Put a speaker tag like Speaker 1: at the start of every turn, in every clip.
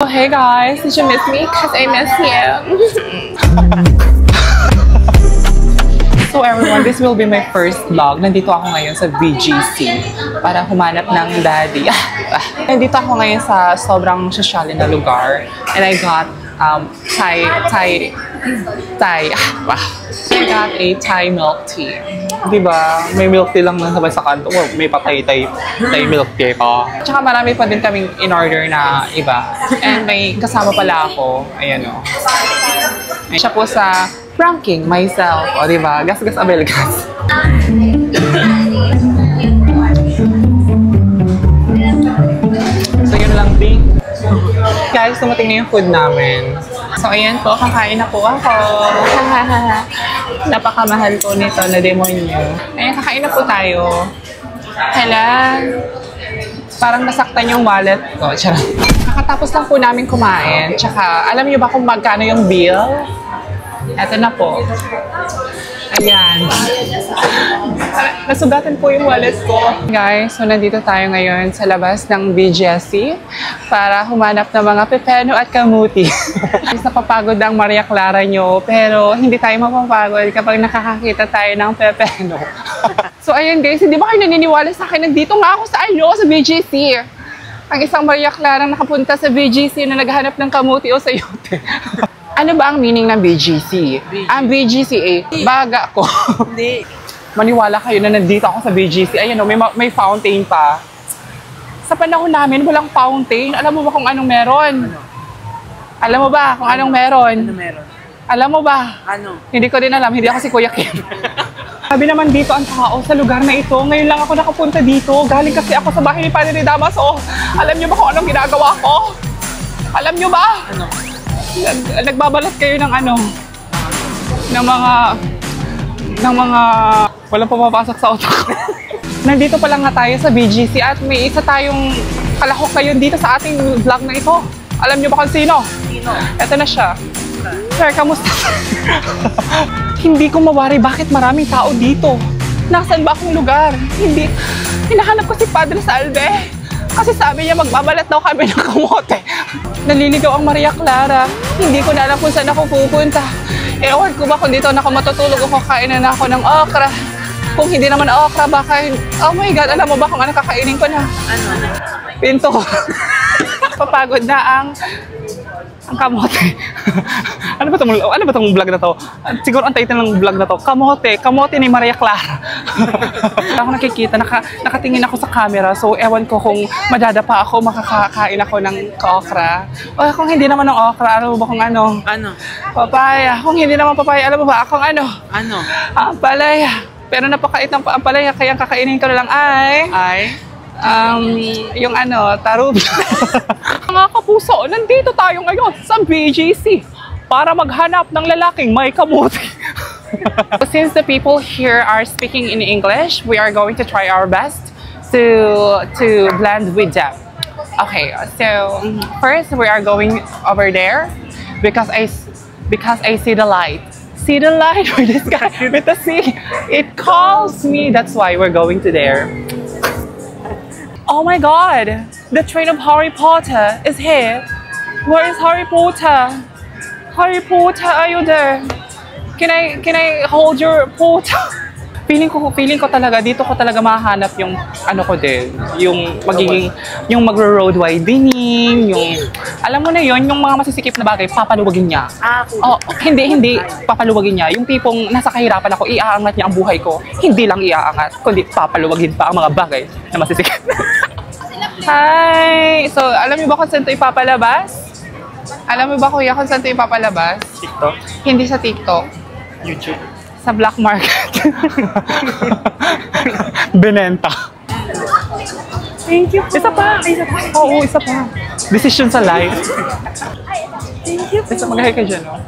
Speaker 1: Oh, hey guys, did you miss me? Cause I miss you. So everyone, this will be my first vlog. Nandito ako ngayon sa BGC para humanap ng daddy. Nandito ako ngayon sa sobrang sosyal na lugar. And I got I got a Thai milk tea. Diba? May milk tea lang sabay sa kanto. Well, may patay Thai milk tea pa. Tsaka marami pa din kaming in-order na iba. And may kasama pala ako. Ayan o. Siya po sa pranking myself. O diba? Gas-gas abel gas. So yun lang din. Guys, tumating na yung food namin. So ayan po, kakain na po ako. Napakamahal po nito na demonyo. Ayan, kakain na po tayo. Hala. Parang nasaktan yung wallet ko. Charot. Kakatapos lang po namin kumain. Tsaka, alam niyo ba kung magkano yung bill? Eto na po. Ayan. Nasugatan po yung wallet ko. Guys, so nandito tayo ngayon sa labas ng BGC para humanap ng mga pepeno at kamuti. Napapagod ang Maria Clara nyo, pero hindi tayo mapapagod kapag nakakakita tayo ng pepeno. So ayan guys, hindi ba kayo naniniwala sa akin? Nandito nga ako sa BGC. Ang isang Maria Clara nakapunta sa BGC na naghahanap ng kamuti o sayote. Ano ba ang meaning ng BGC? Ang BGC baga ko. Hindi. Maniwala kayo na nandito ako sa BGC. Ayan o, may fountain pa. Sa panahon namin, walang fountain. Alam mo ba kung anong meron? Ano? Alam mo ba kung anong meron?
Speaker 2: Ano meron?
Speaker 1: Alam mo ba?
Speaker 2: Ano?
Speaker 1: Hindi ko din alam. Hindi ako si Kuya Kim. Sabi naman dito ang tao sa lugar na ito. Ngayon lang ako nakapunta dito. Galing kasi ako sa bahay ni Padre Damaso. Alam niyo ba kung anong ginagawa ko? Alam niyo ba?
Speaker 2: Ano?
Speaker 1: Nagbabalat kayo ng ano? Ng mga walang pumapasok sa utak ko. Nandito pa lang nga tayo sa BGC at may isa tayong kalahok ngayon dito sa ating vlog na ito. Alam niyo ba kung sino?
Speaker 2: Sino?
Speaker 1: Ito na siya. Sir, kamusta? Hindi ko mawari bakit maraming tao dito. Nasaan ba akong lugar? Hindi. Hinahanap ko si Padre Salve. Kasi sabi niya magbabalat daw kami ng kamote. Naliligaw ang Maria Clara. Hindi ko na alam kung saan ako pupunta. Ewan ko ba kung dito na ako matutulog o kakainin na ako ng okra. Kung hindi naman okra, baka... Oh my God, alam mo ba kung ano kakainin ko na?
Speaker 2: Ano?
Speaker 1: Pinto ko. Papagod na ang kamote. Ano ba tong vlog na to? Siguro ang title ng vlog na to, Kamote ni Maria Clara. Ako nakikita, nakatingin ako sa camera, so ewan ko kung madadapa ako, makakakain ako ng okra. O kung hindi naman ng okra, alam mo ba kung ano?
Speaker 2: Ano?
Speaker 1: Papaya. Kung hindi naman papaya, alam mo ba akong ano?
Speaker 2: Ano?
Speaker 1: Ampalaya. Pero napakait ng ampalaya, kaya kakainin ko na lang yung ano, tarub. Mga kapuso, nandito tayo ngayon sa BGC para maghanap ng lalaking may kamuti. Since the people here are speaking in English, we are going to try our best to blend with them. Okay, so first we are going over there because I see the light. See the light with this guy with the sea. It calls me. That's why we're going to there. Oh my God! The train of Harry Potter is here. Where is Harry Potter? Harry Potter, are you there? Can I hold your Potter? Feeling ko talaga dito ko talaga mahanap yung ano ko din, yung magiging yung magro-road widening, yung alam mo na yon, yung mga masisikip na bagay papaluwagin niya. Oh, hindi papaluwagin niya. Yung tipong nasa kahirapan ako, iaangat niya ang buhay ko. Hindi lang iaangat, kundi papaluwagin pa ang mga bagay na masisikip. Hi! So, alam niyo ba kung saan ito ipapalabas? Alam mo ba kuya kung saan ito ipapalabas?
Speaker 2: TikTok?
Speaker 1: Hindi sa TikTok.
Speaker 2: YouTube?
Speaker 1: Sa black market. Benenta.
Speaker 2: Thank you po.
Speaker 1: Isa pa. Oo, isa pa. Decision sa life.
Speaker 2: Thank you po.
Speaker 1: Isa mag-hi ka dyan, no?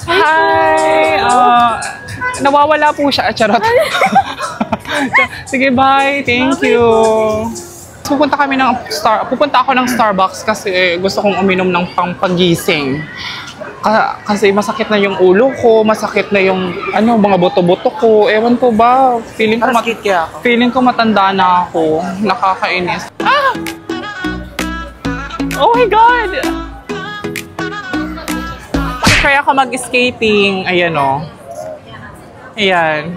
Speaker 1: Hi! Nawawala po siya. Charot. Sige, bye. Thank you. Pupunta ako ng Starbucks kasi gusto kong uminom ng pangpagising. Kasi masakit na yung ulo ko, masakit na yung mga buto-buto ko. Ewan ko ba, feeling ko matanda na ako. Nakakainis. Ah! Oh my God! ako mag-skating. Ayan o. Ayan.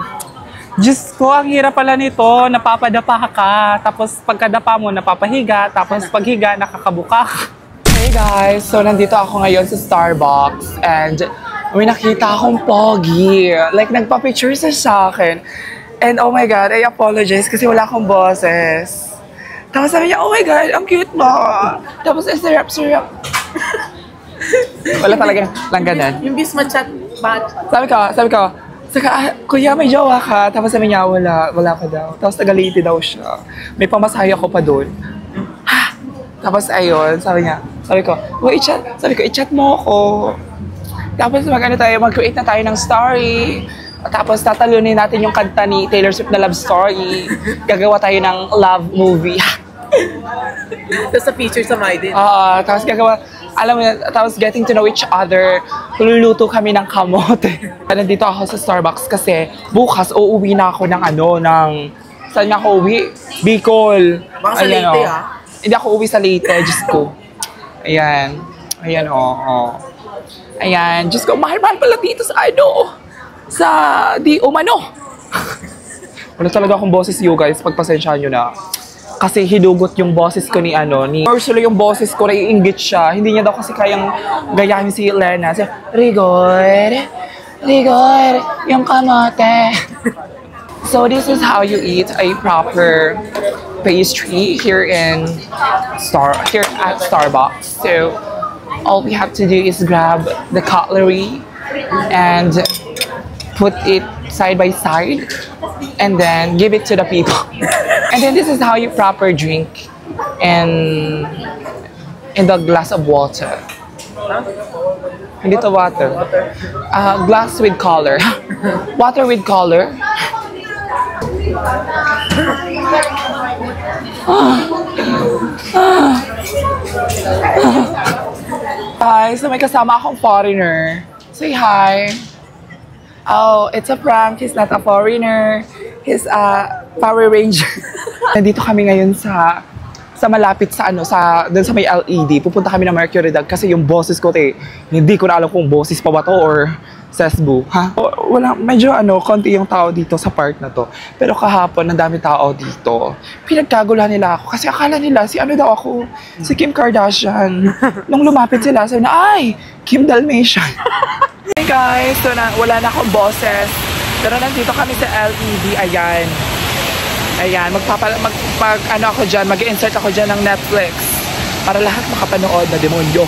Speaker 1: Diyos ko, ang hirap pala nito. Napapadapa ka. Tapos pagkadapa mo, napapahiga. Tapos paghiga, nakakabuka. Hey guys, so nandito ako ngayon sa Starbucks. And may nakita akong pogi. Like, nagpa-picture siya sa akin. And oh my God, I apologize kasi wala akong boses. Tapos sabi niya, oh my God, ang cute mo. Tapos syrup. Wala talaga lang ganun.
Speaker 2: Yung bis machat,
Speaker 1: Sabi ko, saka, kuya, may jowa ka. Tapos sabi niya, wala ka daw. Tapos tagaliti daw siya. May pamasahe ako pa doon. Tapos ayun, sabi ko, i-chat mo ako. Tapos mag-create na tayo ng story. Tapos tatalunin natin yung kanta ni Taylor Swift na love story. Gagawa tayo ng love movie.
Speaker 2: Tapos sa feature sa My Day.
Speaker 1: Tapos tapos getting to know each other. Luluto kami ng kamote. Nandito ako sa Starbucks kasi bukas uuwi na ako saan na ako uwi? Bicol.
Speaker 2: Baka sa Leyte
Speaker 1: Hindi ako uwi sa Leyte, Diyos ko. Ayan. Ayan, Ayan, Diyos ko, mahal-mahal pala dito sa di umano. Wala talaga akong boses, you guys. Pagpasensyahan nyo na. Kasi hinugot yung boses ko ni Ursula yung boses ko, naiinggit siya. Hindi niya daw kasi kayang gayahin si Lena. Rigor, yung kamote. So this is how you eat a proper pastry here at Starbucks. So all we have to do is grab the cutlery and put it side by side and then give it to the people. And then this is how you proper drink in the glass of water. Hindi to water. Glass with color. Water with color. Hi, so may kasama akong foreigner. Say hi. Oh, it's a prank. He's not a foreigner. He's a Power Ranger. Nandito kami ngayon sa malapit doon sa may LED. Pupunta kami ng Mercury Dog kasi yung boses ko, hindi ko na alam kung boses pa ba to or sesbu. Ha? Wala, medyo konti yung tao dito sa park na to. Pero kahapon, ang dami tao dito. Pinagkaguluhan nila ako kasi akala nila si Kim Kardashian. Nung lumapit sila, sabi na, ay, Kim Dalmatian. Hey guys, so wala na akong boses. Pero nandito kami sa LED, ayan. Ayan, mag-insert ako dyan ng Netflix para lahat makapanood na demonyo.